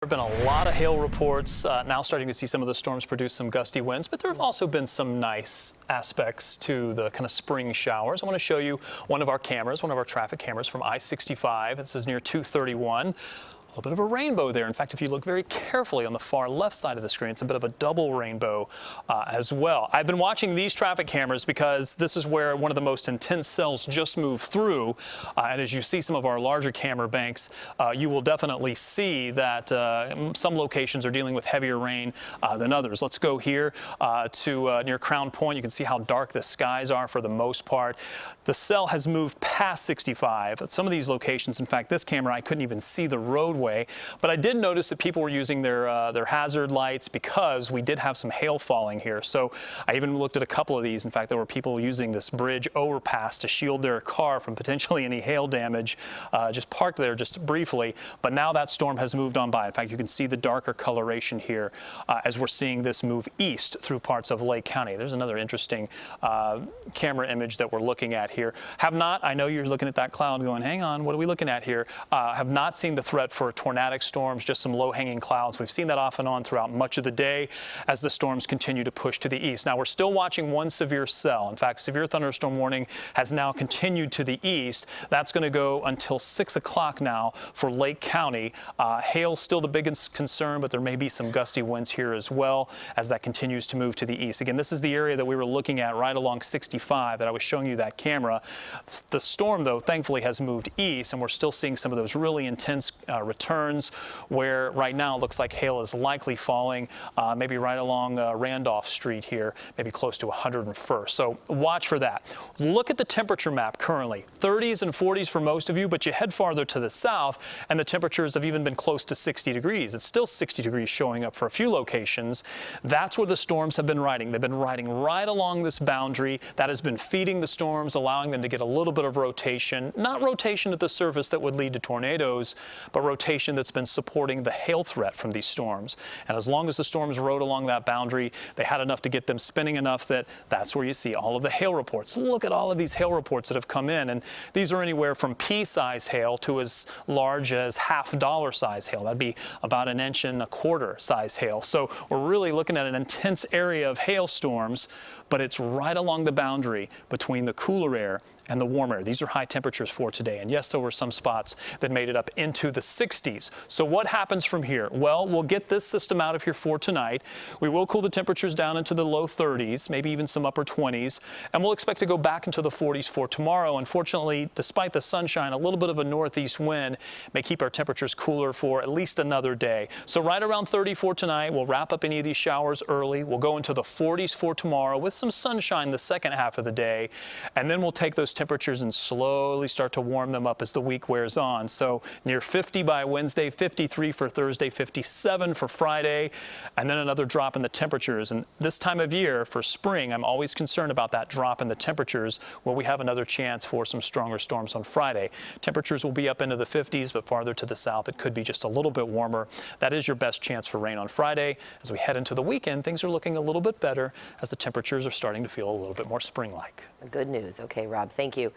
There have been a lot of hail reports, now starting to see some of the storms produce some gusty winds, but there have also been some nice aspects to the kind of spring showers. I want to show you one of our cameras, one of our traffic cameras from I-65. This is near 231. A little bit of a rainbow there. In fact, if you look very carefully on the far left side of the screen, it's a bit of a double rainbow as well. I've been watching these traffic cameras because this is where one of the most intense cells just moved through. And as you see some of our larger camera banks, you will definitely see that some locations are dealing with heavier rain than others. Let's go here to near Crown Point. You can see how dark the skies are for the most part. The cell has moved past 65. At some of these locations, in fact, this camera, I couldn't even see the roadway. But I did notice that people were using their hazard lights because we did have some hail falling here. So I even looked at a couple of these. In fact, there were people using this bridge overpass to shield their car from potentially any hail damage, just parked there just briefly. But now that storm has moved on by. In fact, you can see the darker coloration here as we're seeing this move east through parts of Lake County. There's another interesting camera image that we're looking at here. Have not, I know you're looking at that cloud going, hang on, what are we looking at here? Have not seen the threat for tornadic storms, just some low-hanging clouds. We've seen that off and on throughout much of the day as the storms continue to push to the east. Now, we're still watching one severe cell. In fact, severe thunderstorm warning has now continued to the east. That's going to go until 6 o'clock now for Lake County. Hail still the biggest concern, but there may be some gusty winds here as well as that continues to move to the east. Again, this is the area that we were looking at right along 65 that I was showing you that camera. The storm, though, thankfully has moved east, and we're still seeing some of those really intense returns where right now it looks like hail is likely falling maybe right along Randolph Street here, maybe close to 101st. So watch for that. Look at the temperature map currently. 30s and 40s for most of you, but you head farther to the south and the temperatures have even been close to 60 degrees. It's still 60 degrees showing up for a few locations. That's where the storms have been riding. They've been riding right along this boundary. That has been feeding the storms, allowing them to get a little bit of rotation. Not rotation at the surface that would lead to tornadoes, but rotation that's been supporting the hail threat from these storms. And as long as the storms rode along that boundary, they had enough to get them spinning enough that that's where you see all of the hail reports. Look at all of these hail reports that have come in, and these are anywhere from pea-size hail to as large as $half size hail. That'd be about 1.25 inch size hail. So we're really looking at an intense area of hailstorms, but it's right along the boundary between the cooler air and the warm air. These are high temperatures for today. And yes, there were some spots that made it up into the 60s. So what happens from here? Well, we'll get this system out of here for tonight. We will cool the temperatures down into the low 30s, maybe even some upper 20s. And we'll expect to go back into the 40s for tomorrow. Unfortunately, despite the sunshine, a little bit of a northeast wind may keep our temperatures cooler for at least another day. So right around 30 for tonight. We'll wrap up any of these showers early. We'll go into the 40s for tomorrow with some sunshine the second half of the day. And then we'll take those temperatures and slowly start to warm them up as the week wears on. So near 50 by Wednesday, 53 for Thursday, 57 for Friday, and then another drop in the temperatures. And this time of year for spring, I'm always concerned about that drop in the temperatures where we have another chance for some stronger storms on Friday. Temperatures will be up into the 50s, but farther to the south, it could be just a little bit warmer. That is your best chance for rain on Friday. As we head into the weekend, things are looking a little bit better as the temperatures are starting to feel a little bit more spring-like. Good news. Okay, Rob, thank you. Yeah.